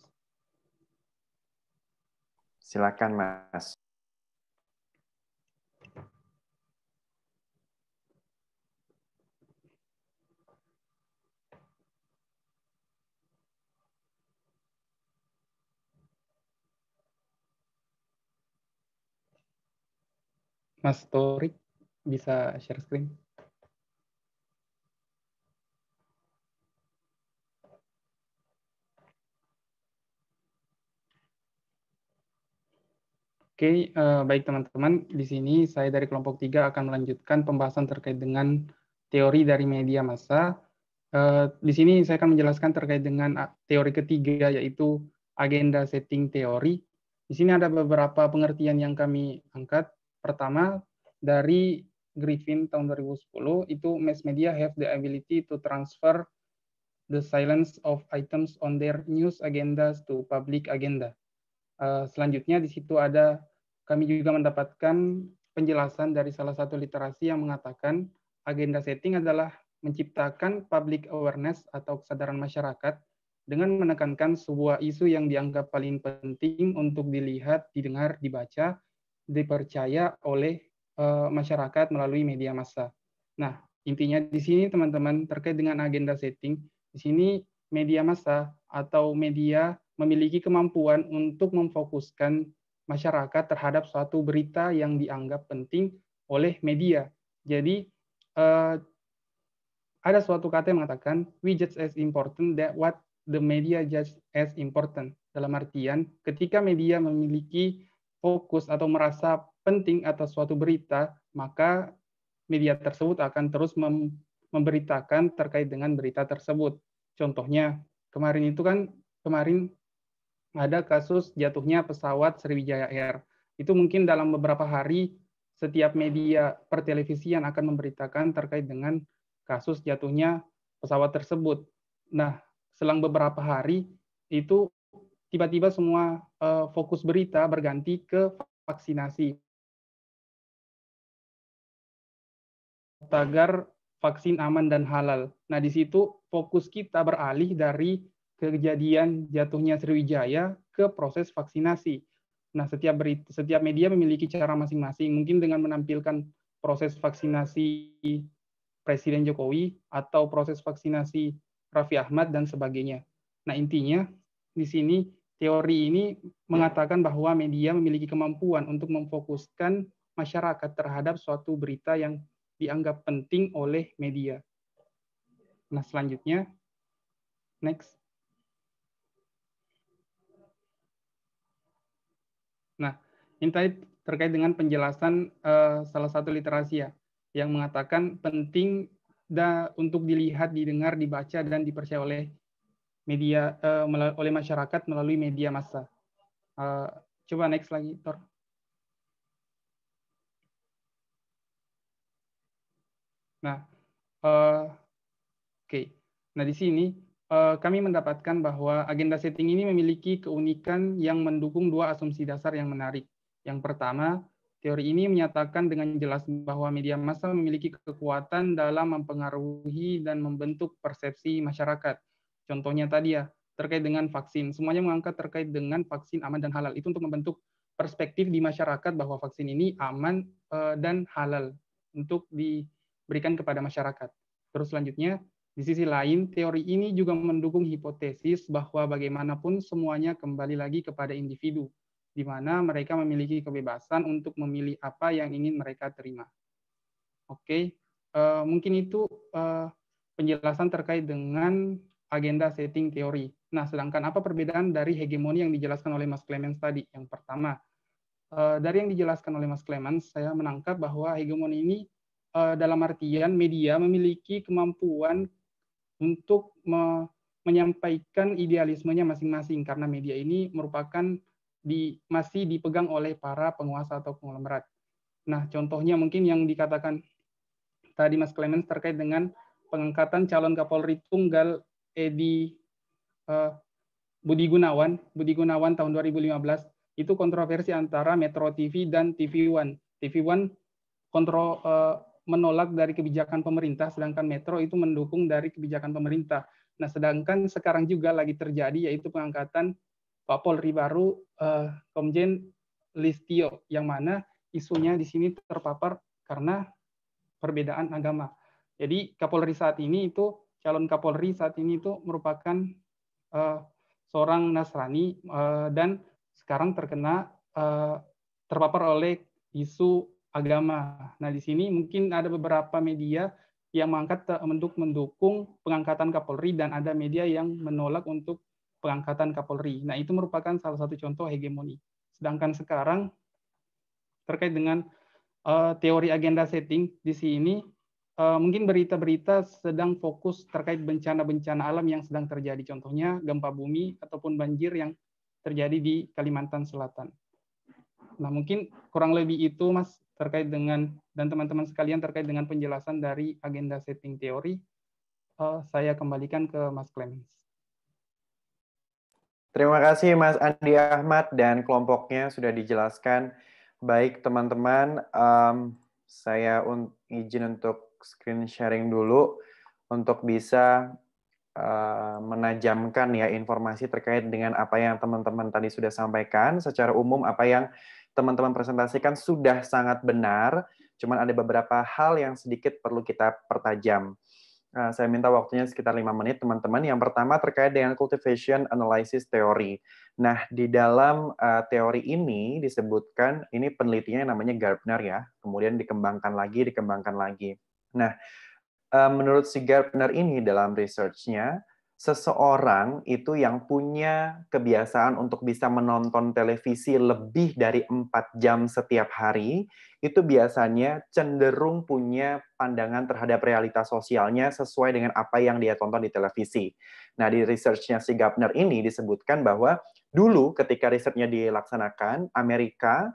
Silakan, Mas. Mas Torik, bisa share screen? Oke, baik teman-teman. Di sini saya dari kelompok 3 akan melanjutkan pembahasan terkait dengan teori dari media massa. Di sini saya akan menjelaskan terkait dengan teori ketiga, yaitu agenda setting teori. Di sini ada beberapa pengertian yang kami angkat. Pertama, dari Griffin tahun 2010, itu mass media have the ability to transfer the silence of items on their news agendas to public agenda. Selanjutnya di situ kami juga mendapatkan penjelasan dari salah satu literasi yang mengatakan agenda setting adalah menciptakan public awareness atau kesadaran masyarakat dengan menekankan sebuah isu yang dianggap paling penting untuk dilihat, didengar, dibaca, dipercaya oleh masyarakat melalui media massa. Nah, intinya di sini teman-teman terkait dengan agenda setting, di sini media massa atau media memiliki kemampuan untuk memfokuskan masyarakat terhadap suatu berita yang dianggap penting oleh media. Jadi ada suatu kata yang mengatakan we just as important that what the media just as important. Dalam artian ketika media memiliki fokus atau merasa penting atas suatu berita, maka media tersebut akan terus memberitakan terkait dengan berita tersebut. Contohnya, kemarin ada kasus jatuhnya pesawat Sriwijaya Air. Itu mungkin dalam beberapa hari setiap media pertelevisian akan memberitakan terkait dengan kasus jatuhnya pesawat tersebut. Nah, selang beberapa hari itu tiba-tiba semua fokus berita berganti ke vaksinasi. Tagar vaksin aman dan halal. Nah, di situ fokus kita beralih dari kejadian jatuhnya Sriwijaya ke proses vaksinasi. Nah, setiap media memiliki cara masing-masing, mungkin dengan menampilkan proses vaksinasi Presiden Jokowi atau proses vaksinasi Raffi Ahmad dan sebagainya. Nah, intinya di sini teori ini mengatakan bahwa media memiliki kemampuan untuk memfokuskan masyarakat terhadap suatu berita yang dianggap penting oleh media. Nah, selanjutnya, next. Nah, ini tadi terkait dengan penjelasan salah satu literasi ya, yang mengatakan penting untuk dilihat, didengar, dibaca, dan dipercaya oleh media, oleh masyarakat melalui media massa. Coba next lagi, Tor. Nah, oke. Nah, di sini kami mendapatkan bahwa agenda setting ini memiliki keunikan yang mendukung dua asumsi dasar yang menarik. Yang pertama, teori ini menyatakan dengan jelas bahwa media massa memiliki kekuatan dalam mempengaruhi dan membentuk persepsi masyarakat. Contohnya tadi ya, terkait dengan vaksin. Semuanya mengangkat terkait dengan vaksin aman dan halal. Itu untuk membentuk perspektif di masyarakat bahwa vaksin ini aman dan halal untuk diberikan kepada masyarakat. Terus selanjutnya, di sisi lain, teori ini juga mendukung hipotesis bahwa bagaimanapun semuanya kembali lagi kepada individu, di mana mereka memiliki kebebasan untuk memilih apa yang ingin mereka terima. Oke, mungkin itu penjelasan terkait dengan agenda setting teori. Nah, sedangkan apa perbedaan dari hegemoni yang dijelaskan oleh Mas Clemens tadi? Yang pertama, dari yang dijelaskan oleh Mas Clemens, saya menangkap bahwa hegemoni ini dalam artian media memiliki kemampuan untuk menyampaikan idealismenya masing-masing, karena media ini merupakan masih dipegang oleh para penguasa atau konglomerat. Nah, contohnya mungkin yang dikatakan tadi Mas Clemens terkait dengan pengangkatan calon Kapolri tunggal Edi Budi Gunawan tahun 2015, itu kontroversi antara Metro TV dan TV One. TV One menolak dari kebijakan pemerintah, sedangkan Metro itu mendukung dari kebijakan pemerintah. Nah, sedangkan sekarang juga lagi terjadi yaitu pengangkatan Pak Polri baru, Komjen Listio, yang mana isunya di sini terpapar karena perbedaan agama. Jadi Kapolri saat ini itu, calon Kapolri saat ini itu merupakan seorang Nasrani dan sekarang terpapar oleh isu agama. Nah, di sini mungkin ada beberapa media yang mendukung pengangkatan Kapolri dan ada media yang menolak untuk pengangkatan Kapolri. Nah, itu merupakan salah satu contoh hegemoni. Sedangkan sekarang terkait dengan teori agenda setting di sini, mungkin berita-berita sedang fokus terkait bencana-bencana alam yang sedang terjadi. Contohnya gempa bumi ataupun banjir yang terjadi di Kalimantan Selatan. Nah, mungkin kurang lebih itu, Mas, terkait dengan, dan teman-teman sekalian terkait dengan penjelasan dari agenda setting teori. Saya kembalikan ke Mas Clemens. Terima kasih Mas Andi Ahmad dan kelompoknya sudah dijelaskan. Baik teman-teman, saya izin untuk screen sharing dulu untuk bisa menajamkan ya informasi terkait dengan apa yang teman-teman tadi sudah sampaikan. Secara umum apa yang teman-teman presentasikan sudah sangat benar, cuman ada beberapa hal yang sedikit perlu kita pertajam. Saya minta waktunya sekitar 5 menit, teman-teman. Yang pertama terkait dengan cultivation analysis theory. Nah, di dalam teori ini disebutkan, ini penelitiannya namanya Gardner ya, kemudian dikembangkan lagi. Nah, menurut si Gardner ini dalam research-nya, seseorang itu yang punya kebiasaan untuk bisa menonton televisi lebih dari 4 jam setiap hari, itu biasanya cenderung punya pandangan terhadap realitas sosialnya sesuai dengan apa yang dia tonton di televisi. Nah, di research-nya si Gardner ini disebutkan bahwa dulu ketika risetnya dilaksanakan, Amerika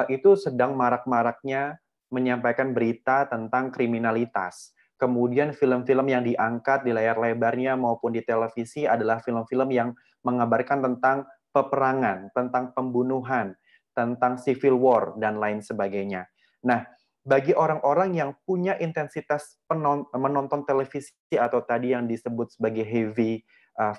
itu sedang marak-maraknya menyampaikan berita tentang kriminalitas. Kemudian film-film yang diangkat di layar lebarnya maupun di televisi adalah film-film yang mengabarkan tentang peperangan, tentang pembunuhan, tentang civil war, dan lain sebagainya. Nah, bagi orang-orang yang punya intensitas menonton televisi atau tadi yang disebut sebagai heavy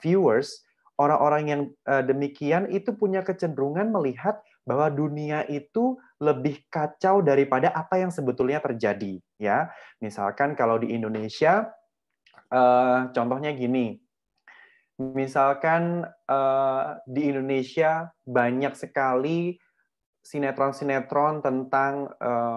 viewers, orang-orang yang demikian itu punya kecenderungan melihat bahwa dunia itu lebih kacau daripada apa yang sebetulnya terjadi, ya. Misalkan kalau di Indonesia, contohnya gini, misalkan di Indonesia banyak sekali sinetron-sinetron tentang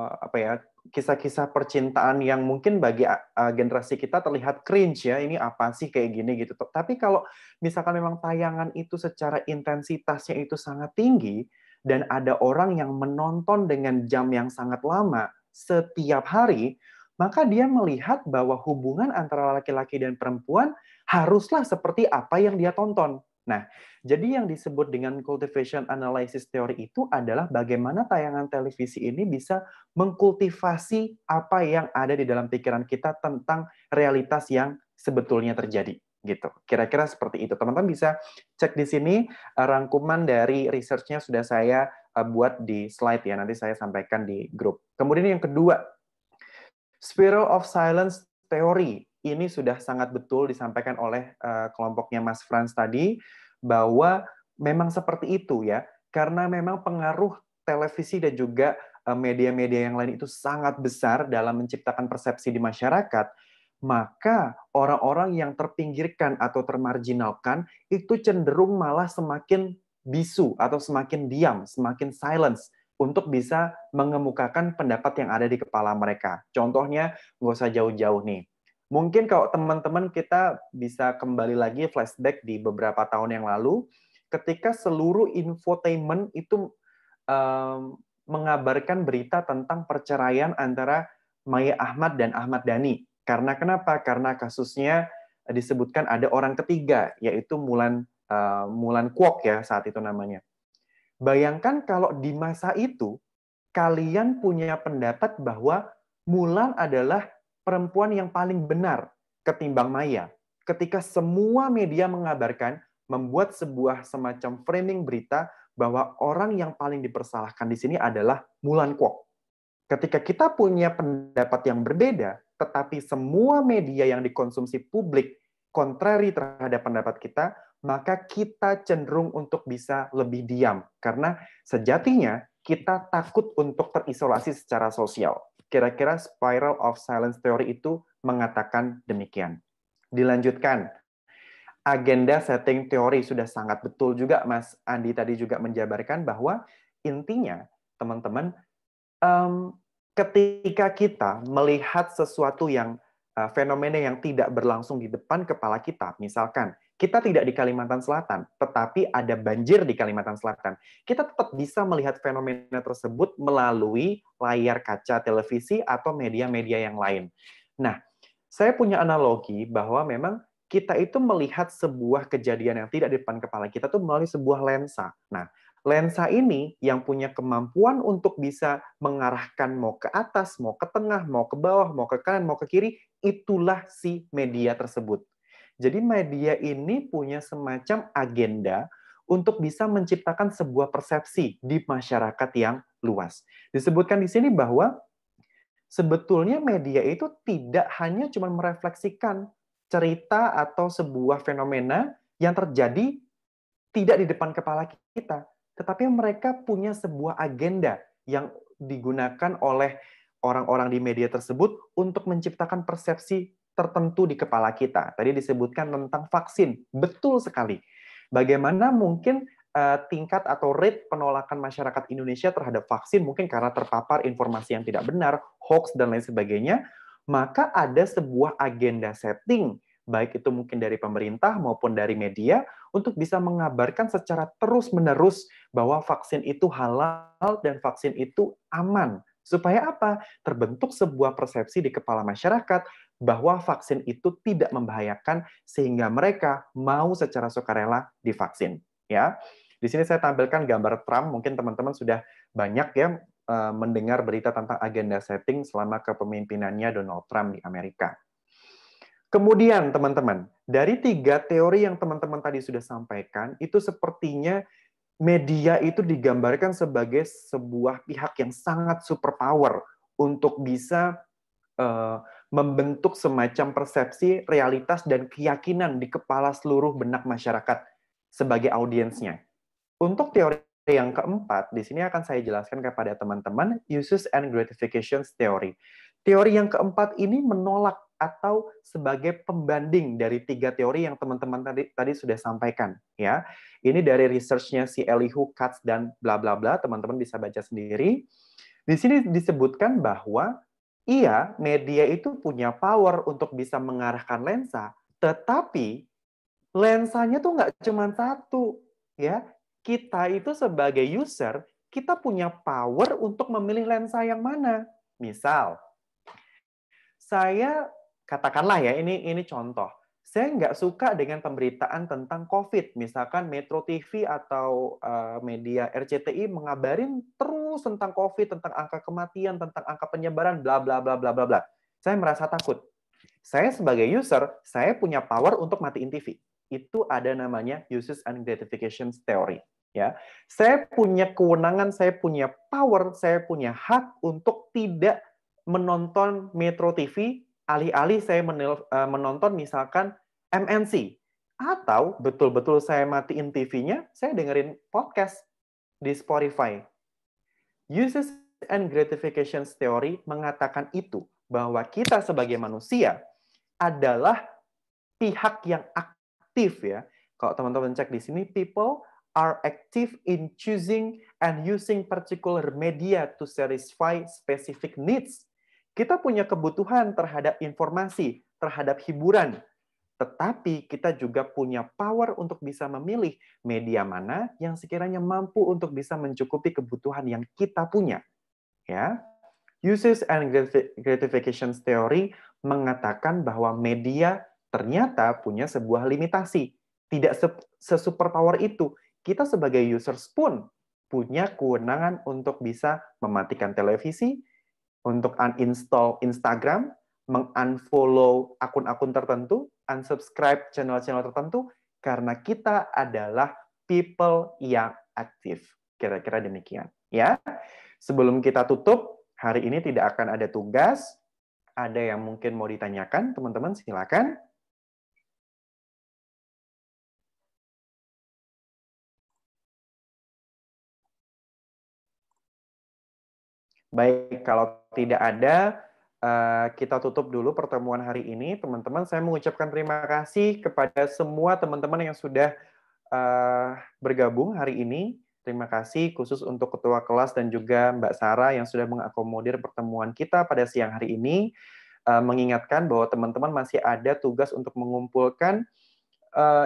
apa ya, kisah-kisah percintaan yang mungkin bagi generasi kita terlihat cringe ya, ini apa sih kayak gini gitu. Tapi kalau misalkan memang tayangan itu secara intensitasnya itu sangat tinggi, dan ada orang yang menonton dengan jam yang sangat lama setiap hari, maka dia melihat bahwa hubungan antara laki-laki dan perempuan haruslah seperti apa yang dia tonton. Nah, jadi yang disebut dengan cultivation analysis theory itu adalah bagaimana tayangan televisi ini bisa mengkultivasi apa yang ada di dalam pikiran kita tentang realitas yang sebetulnya terjadi. Gitu. Kira-kira seperti itu. Teman-teman bisa cek di sini rangkuman dari research-nya sudah saya buat di slide ya. Nanti saya sampaikan di grup. Kemudian yang kedua, Spiral of Silence Theory. Ini sudah sangat betul disampaikan oleh kelompoknya Mas Frans tadi, bahwa memang seperti itu ya. Karena memang pengaruh televisi dan juga media-media yang lain itu sangat besar dalam menciptakan persepsi di masyarakat, maka orang-orang yang terpinggirkan atau termarginalkan itu cenderung malah semakin bisu atau semakin diam, semakin silence untuk bisa mengemukakan pendapat yang ada di kepala mereka. Contohnya, nggak usah jauh-jauh nih. Mungkin kalau teman-teman kita bisa kembali lagi flashback di beberapa tahun yang lalu, ketika seluruh infotainment itu mengabarkan berita tentang perceraian antara Maya Ahmad dan Ahmad Dhani. Karena kenapa? Karena kasusnya disebutkan ada orang ketiga, yaitu Mulan Kwok ya saat itu namanya. Bayangkan kalau di masa itu, kalian punya pendapat bahwa Mulan adalah perempuan yang paling benar ketimbang Maya. Ketika semua media mengabarkan, membuat sebuah semacam framing berita bahwa orang yang paling dipersalahkan di sini adalah Mulan Kwok. Ketika kita punya pendapat yang berbeda, tetapi semua media yang dikonsumsi publik kontrari terhadap pendapat kita, maka kita cenderung untuk bisa lebih diam. Karena sejatinya kita takut untuk terisolasi secara sosial. Kira-kira Spiral of Silence Theory itu mengatakan demikian. Dilanjutkan, agenda setting teori sudah sangat betul juga Mas Andi tadi juga menjabarkan bahwa intinya, teman-teman, ketika kita melihat sesuatu yang fenomena yang tidak berlangsung di depan kepala kita, misalkan kita tidak di Kalimantan Selatan, tetapi ada banjir di Kalimantan Selatan, kita tetap bisa melihat fenomena tersebut melalui layar kaca televisi atau media-media yang lain. Nah, saya punya analogi bahwa memang kita itu melihat sebuah kejadian yang tidak di depan kepala kita tuh melalui sebuah lensa. Nah, lensa ini yang punya kemampuan untuk bisa mengarahkan mau ke atas, mau ke tengah, mau ke bawah, mau ke kanan, mau ke kiri, itulah si media tersebut. Jadi media ini punya semacam agenda untuk bisa menciptakan sebuah persepsi di masyarakat yang luas. Disebutkan di sini bahwa sebetulnya media itu tidak hanya cuma merefleksikan cerita atau sebuah fenomena yang terjadi tidak di depan kepala kita, tetapi mereka punya sebuah agenda yang digunakan oleh orang-orang di media tersebut untuk menciptakan persepsi tertentu di kepala kita. Tadi disebutkan tentang vaksin, betul sekali. Bagaimana mungkin tingkat atau rate penolakan masyarakat Indonesia terhadap vaksin mungkin karena terpapar informasi yang tidak benar, hoax dan lain sebagainya, maka ada sebuah agenda setting baik itu mungkin dari pemerintah maupun dari media, untuk bisa mengabarkan secara terus-menerus bahwa vaksin itu halal dan vaksin itu aman. Supaya apa? Terbentuk sebuah persepsi di kepala masyarakat bahwa vaksin itu tidak membahayakan sehingga mereka mau secara sukarela divaksin. Ya, di sini saya tampilkan gambar Trump. Mungkin teman-teman sudah banyak ya mendengar berita tentang agenda setting selama kepemimpinannya Donald Trump di Amerika. Kemudian teman-teman, dari 3 teori yang teman-teman tadi sudah sampaikan, itu sepertinya media itu digambarkan sebagai sebuah pihak yang sangat superpower untuk bisa membentuk semacam persepsi, realitas, dan keyakinan di kepala seluruh benak masyarakat sebagai audiensnya. Untuk teori yang keempat, di sini akan saya jelaskan kepada teman-teman, uses and gratifications theory. Teori yang keempat ini menolak atau sebagai pembanding dari 3 teori yang teman-teman tadi sudah sampaikan. Ya, ini dari research-nya si Elihu, Katz, dan bla bla bla. Teman-teman bisa baca sendiri. Di sini disebutkan bahwa iya, media itu punya power untuk bisa mengarahkan lensa, tetapi lensanya tuh nggak cuma satu, ya. Kita itu sebagai user, kita punya power untuk memilih lensa yang mana. Misal, saya katakanlah ya, ini contoh. Saya nggak suka dengan pemberitaan tentang COVID. Misalkan Metro TV atau media RCTI mengabarin terus tentang COVID, tentang angka kematian, tentang angka penyebaran, bla bla bla bla bla bla. Saya merasa takut. Saya sebagai user, saya punya power untuk matiin TV. Itu ada namanya uses and gratifications theory. Ya, saya punya kewenangan, saya punya power, saya punya hak untuk tidak menonton Metro TV, alih-alih saya menonton misalkan MNC. Atau betul-betul saya matiin TV-nya, saya dengerin podcast di Spotify. Uses and gratifications theory mengatakan itu, bahwa kita sebagai manusia adalah pihak yang aktif ya. Kalau teman-teman cek di sini, people are active in choosing and using particular media to satisfy specific needs. Kita punya kebutuhan terhadap informasi, terhadap hiburan, tetapi kita juga punya power untuk bisa memilih media mana yang sekiranya mampu untuk bisa mencukupi kebutuhan yang kita punya. Ya, uses and gratifications theory mengatakan bahwa media ternyata punya sebuah limitasi. Tidak sesuperpower itu. Kita sebagai users pun punya kewenangan untuk bisa mematikan televisi, untuk uninstall Instagram, mengunfollow akun-akun tertentu, unsubscribe channel-channel tertentu, karena kita adalah people yang aktif. Kira-kira demikian. Ya. Sebelum kita tutup, hari ini tidak akan ada tugas. Ada yang mungkin mau ditanyakan, teman-teman silakan. Baik, kalau tidak ada, kita tutup dulu pertemuan hari ini. Teman-teman, saya mengucapkan terima kasih kepada semua teman-teman yang sudah bergabung hari ini. Terima kasih khusus untuk Ketua Kelas dan juga Mbak Sarah yang sudah mengakomodir pertemuan kita pada siang hari ini. Mengingatkan bahwa teman-teman masih ada tugas untuk mengumpulkan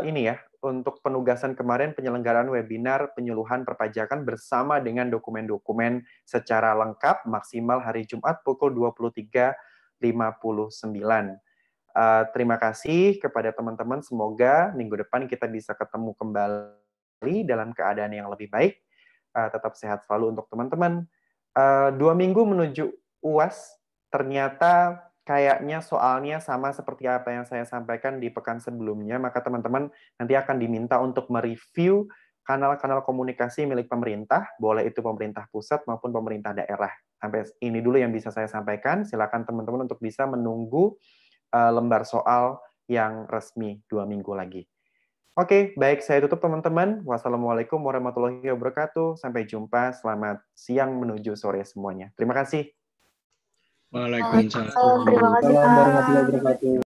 ini ya, untuk penugasan kemarin penyelenggaraan webinar penyuluhan perpajakan bersama dengan dokumen-dokumen secara lengkap maksimal hari Jumat pukul 23.59. Terima kasih kepada teman-teman. Semoga minggu depan kita bisa ketemu kembali dalam keadaan yang lebih baik. Tetap sehat selalu untuk teman-teman. 2 minggu menuju UAS, ternyata kayaknya soalnya sama seperti apa yang saya sampaikan di pekan sebelumnya, maka teman-teman nanti akan diminta untuk mereview kanal-kanal komunikasi milik pemerintah, boleh itu pemerintah pusat maupun pemerintah daerah. Sampai ini dulu yang bisa saya sampaikan, silakan teman-teman untuk bisa menunggu lembar soal yang resmi 2 minggu lagi. Oke, baik, saya tutup teman-teman. Wassalamualaikum warahmatullahi wabarakatuh. Sampai jumpa, selamat siang menuju sore semuanya. Terima kasih. Waalaikumsalam. Terima kasih, Kak.